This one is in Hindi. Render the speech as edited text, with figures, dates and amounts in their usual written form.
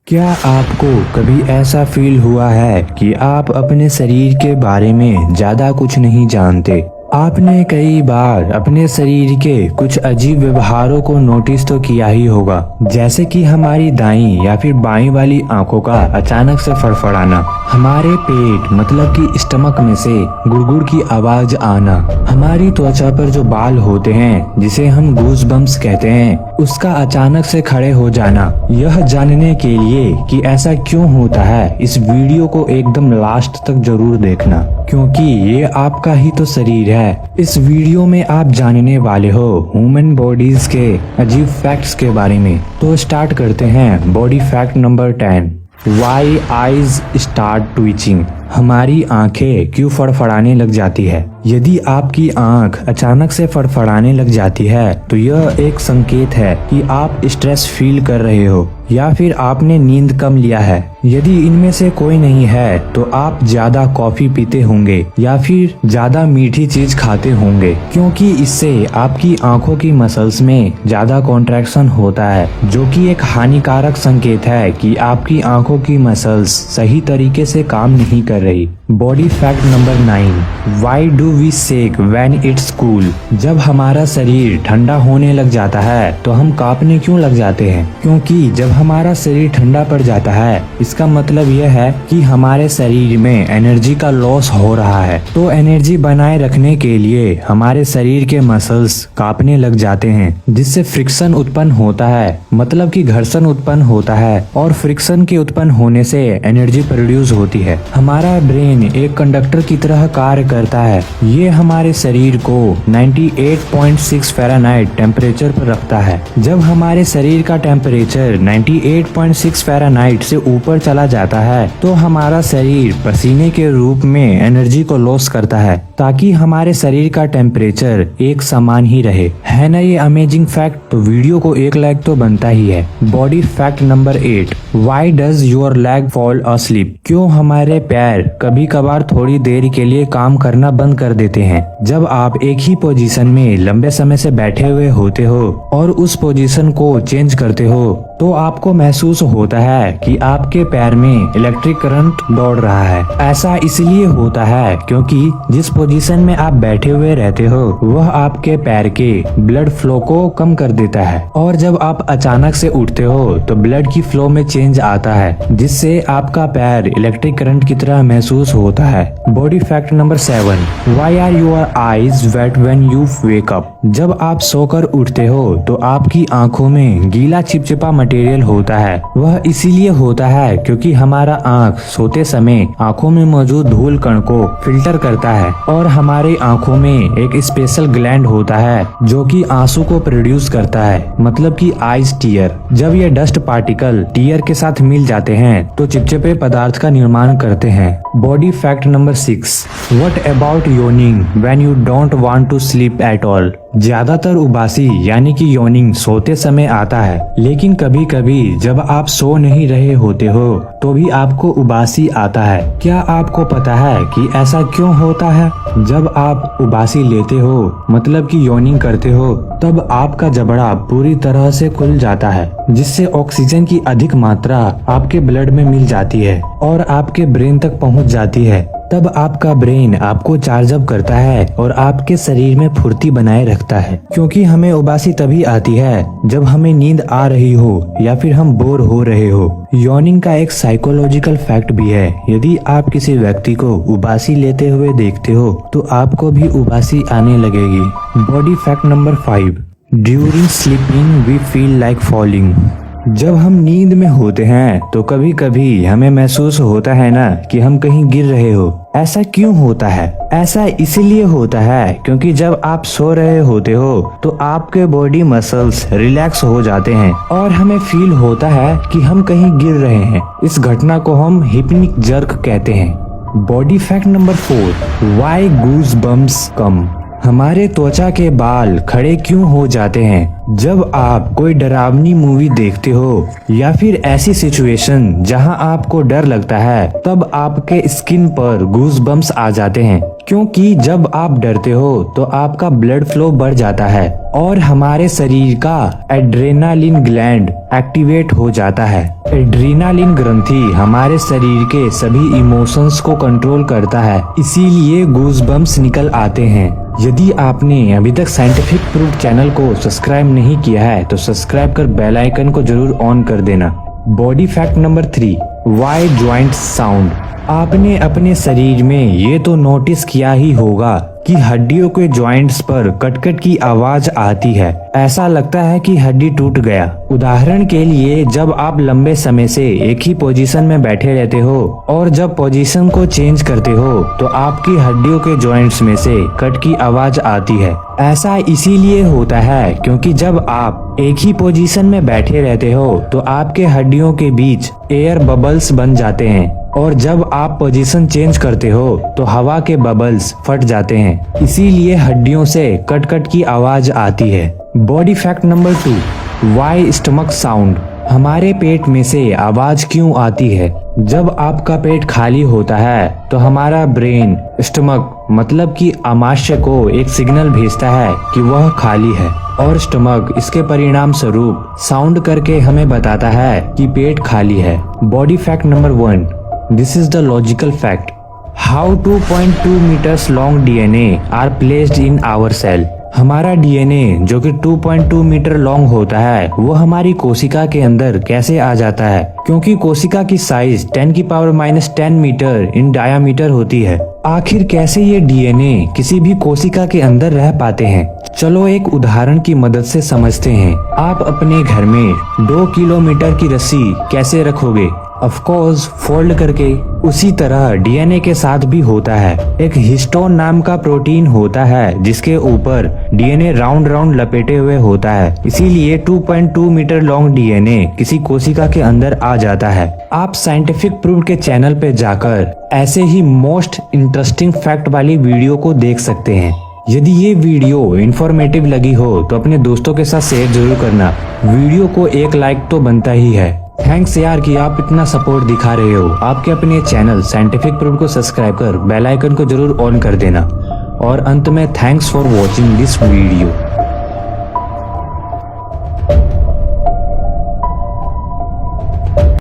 क्या आपको कभी ऐसा फील हुआ है कि आप अपने शरीर के बारे में ज्यादा कुछ नहीं जानते? आपने कई बार अपने शरीर के कुछ अजीब व्यवहारों को नोटिस तो किया ही होगा, जैसे कि हमारी दाईं या फिर बाईं वाली आंखों का अचानक से फड़फड़ाना, हमारे पेट मतलब कि स्टमक में से गुड़गुड़ की आवाज आना, हमारी त्वचा पर जो बाल होते हैं जिसे हम गूज़बम्प्स कहते हैं उसका अचानक से खड़े हो जाना। यह जानने के लिए कि ऐसा क्यों होता है, इस वीडियो को एकदम लास्ट तक जरूर देखना, क्योंकि ये आपका ही तो शरीर है। इस वीडियो में आप जानने वाले हो ह्यूमन बॉडीज के अजीब फैक्ट्स के बारे में। तो स्टार्ट करते हैं body fact number 10। Why eyes start twitching? हमारी आंखें क्यों फड़फड़ाने लग जाती है? यदि आपकी आंख अचानक से फड़फड़ाने लग जाती है तो यह एक संकेत है कि आप स्ट्रेस फील कर रहे हो या फिर आपने नींद कम लिया है। यदि इनमें से कोई नहीं है तो आप ज्यादा कॉफी पीते होंगे या फिर ज्यादा मीठी चीज खाते होंगे, क्योंकि इससे आपकी आंखों की मसल्स में ज्यादा कॉन्ट्रैक्शन होता है, जो कि एक हानिकारक संकेत है कि आपकी आंखों की मसल्स सही तरीके से काम नहीं कर रही। Body fact number 9। Why do we shake when it's cool? जब हमारा शरीर ठंडा होने लग जाता है तो हम कांपने क्यों लग जाते हैं? क्योंकि जब हमारा शरीर ठंडा पड़ जाता है इसका मतलब यह है कि हमारे शरीर में एनर्जी का लॉस हो रहा है। तो एनर्जी बनाए रखने के लिए हमारे शरीर के मसल्स कांपने लग जाते हैं, जिससे फ्रिक्शन उत्पन्न होता है, मतलब कि घर्षण उत्पन्न होता है, और फ्रिक्शन के उत्पन्न होने से एनर्जी प्रोड्यूस होती है। हमारा ब्रेन एक कंडक्टर की तरह कार्य करता है। ये हमारे शरीर को 98.6 फ़ारेनहाइट टेम्परेचर पर रखता है। जब हमारे शरीर का टेम्परेचर 98.6 फ़ारेनहाइट से ऊपर चला जाता है तो हमारा शरीर पसीने के रूप में एनर्जी को लॉस करता है, ताकि हमारे शरीर का टेम्परेचर एक समान ही रहे। है ना ये अमेजिंग फैक्ट? तो वीडियो को एक लाइक तो बनता ही है। Body fact number 8। Why does your leg fall asleep? क्यों हमारे पैर कभी कभार थोड़ी देर के लिए काम करना बंद कर देते हैं? जब आप एक ही पोजीशन में लंबे समय से बैठे हुए होते हो और उस पोजीशन को चेंज करते हो तो आपको महसूस होता है कि आपके पैर में इलेक्ट्रिक करंट दौड़ रहा है। ऐसा इसलिए होता है क्योंकि जिस पोजीशन में आप बैठे हुए रहते हो वह आपके पैर के ब्लड फ्लो को कम कर देता है, और जब आप अचानक से उठते हो तो ब्लड की फ्लो में चेंज आता है, जिससे आपका पैर इलेक्ट्रिक करंट की तरह महसूस होता है। Body fact number 7। Why are your eyes wet when you wake up? जब आप सोकर उठते हो तो आपकी आंखों में गीला चिपचिपा मटेरियल होता है। वह इसीलिए होता है क्योंकि हमारा आंख सोते समय आंखों में मौजूद धूल कण को फिल्टर करता है, और हमारे आंखों में एक स्पेशल ग्लैंड होता है जो कि आंसू को प्रोड्यूस करता है, मतलब कि आइज टीयर। जब ये डस्ट पार्टिकल टीयर के साथ मिल जाते हैं तो चिपचिपे पदार्थ का निर्माण करते हैं। Body fact number 6। What about yawning when you don't want to sleep at all? ज्यादातर उबासी यानी कि यॉनिंग सोते समय आता है, लेकिन कभी कभी जब आप सो नहीं रहे होते हो तो भी आपको उबासी आता है। क्या आपको पता है कि ऐसा क्यों होता है? जब आप उबासी लेते हो मतलब कि यॉनिंग करते हो तब आपका जबड़ा पूरी तरह से खुल जाता है, जिससे ऑक्सीजन की अधिक मात्रा आपके ब्लड में मिल जाती है और आपके ब्रेन तक पहुंच जाती है। तब आपका ब्रेन आपको चार्ज अप करता है और आपके शरीर में फुर्ती बनाए रखता है, क्योंकि हमें उबासी तभी आती है जब हमें नींद आ रही हो या फिर हम बोर हो रहे हो। यॉर्निंग का एक साइकोलॉजिकल फैक्ट भी है। यदि आप किसी व्यक्ति को उबासी लेते हुए देखते हो तो आपको भी उबासी आने लगेगी। Body fact number 5। During sleeping we feel like falling? जब हम नींद में होते हैं तो कभी कभी हमें महसूस होता है ना कि हम कहीं गिर रहे हो। ऐसा क्यों होता है? ऐसा इसलिए होता है क्योंकि जब आप सो रहे होते हो तो आपके बॉडी मसल्स रिलैक्स हो जाते हैं और हमें फील होता है कि हम कहीं गिर रहे हैं। इस घटना को हम हिप्निक जर्क कहते हैं। Body fact number 4। Why goosebumps come? हमारे त्वचा के बाल खड़े क्यों हो जाते हैं? जब आप कोई डरावनी मूवी देखते हो या फिर ऐसी सिचुएशन जहां आपको डर लगता है, तब आपके स्किन पर गूज बम्स आ जाते हैं, क्योंकि जब आप डरते हो तो आपका ब्लड फ्लो बढ़ जाता है और हमारे शरीर का एड्रेनालिन ग्लैंड एक्टिवेट हो जाता है। एड्रेनालिन ग्रंथि हमारे शरीर के सभी इमोशंस को कंट्रोल करता है, इसीलिए गूज बम्स निकल आते हैं। यदि आपने अभी तक साइंटिफिक प्रूफ चैनल को सब्सक्राइब नहीं किया है तो सब्सक्राइब कर बेल आइकन को जरूर ऑन कर देना। Body fact number 3, why joints sound. आपने अपने शरीर में ये तो नोटिस किया ही होगा कि हड्डियों के जॉइंट्स पर कटकट की आवाज आती है। ऐसा लगता है कि हड्डी टूट गया। उदाहरण के लिए, जब आप लंबे समय से एक ही पोजीशन में बैठे रहते हो और जब पोजीशन को चेंज करते हो तो आपकी हड्डियों के जॉइंट्स में से कट की आवाज आती है। ऐसा इसीलिए होता है क्योंकि जब आप एक ही पोजीशन में बैठे रहते हो तो आपके हड्डियों के बीच एयर बबल्स बन जाते हैं और जब आप पोजीशन चेंज करते हो तो हवा के बबल्स फट जाते हैं, इसीलिए हड्डियों से कट कट की आवाज आती है। Body fact number 2, why stomach sound. हमारे पेट में से आवाज क्यों आती है? जब आपका पेट खाली होता है तो हमारा ब्रेन स्टमक मतलब कि आमाशय को एक सिग्नल भेजता है कि वह खाली है और स्टमक इसके परिणाम स्वरूप साउंड करके हमें बताता है कि पेट खाली है। Body fact number 1, this is the logical fact. How 2.2 meters long DNA are placed in our cell. हमारा DNA जो कि 2.2 मीटर लॉन्ग होता है वो हमारी कोशिका के अंदर कैसे आ जाता है? क्योंकि कोशिका की साइज 10⁻⁻10 मीटर इन डायामीटर होती है। आखिर कैसे ये DNA किसी भी कोशिका के अंदर रह पाते हैं? चलो एक उदाहरण की मदद से समझते हैं। आप अपने घर में 2 किलोमीटर की रस्सी कैसे रखोगे? ऑफ कोर्स फोल्ड करके। उसी तरह DNA के साथ भी होता है। एक हिस्टोन नाम का प्रोटीन होता है जिसके ऊपर DNA राउंड राउंड लपेटे हुए होता है, इसीलिए 2.2 मीटर लॉन्ग DNA किसी कोशिका के अंदर आ जाता है। आप साइंटिफिक प्रूफ के चैनल पे जाकर ऐसे ही मोस्ट इंटरेस्टिंग फैक्ट वाली वीडियो को देख सकते हैं। यदि ये वीडियो इंफॉर्मेटिव लगी हो तो अपने दोस्तों के साथ शेयर जरूर करना। वीडियो को एक लाइक तो बनता ही है। थैंक्स यार कि आप इतना सपोर्ट दिखा रहे हो। आपके अपने चैनल साइंटिफिक प्रूफ को सब्सक्राइब कर बेल आइकन को जरूर ऑन कर देना। और अंत में thanks for watching this video.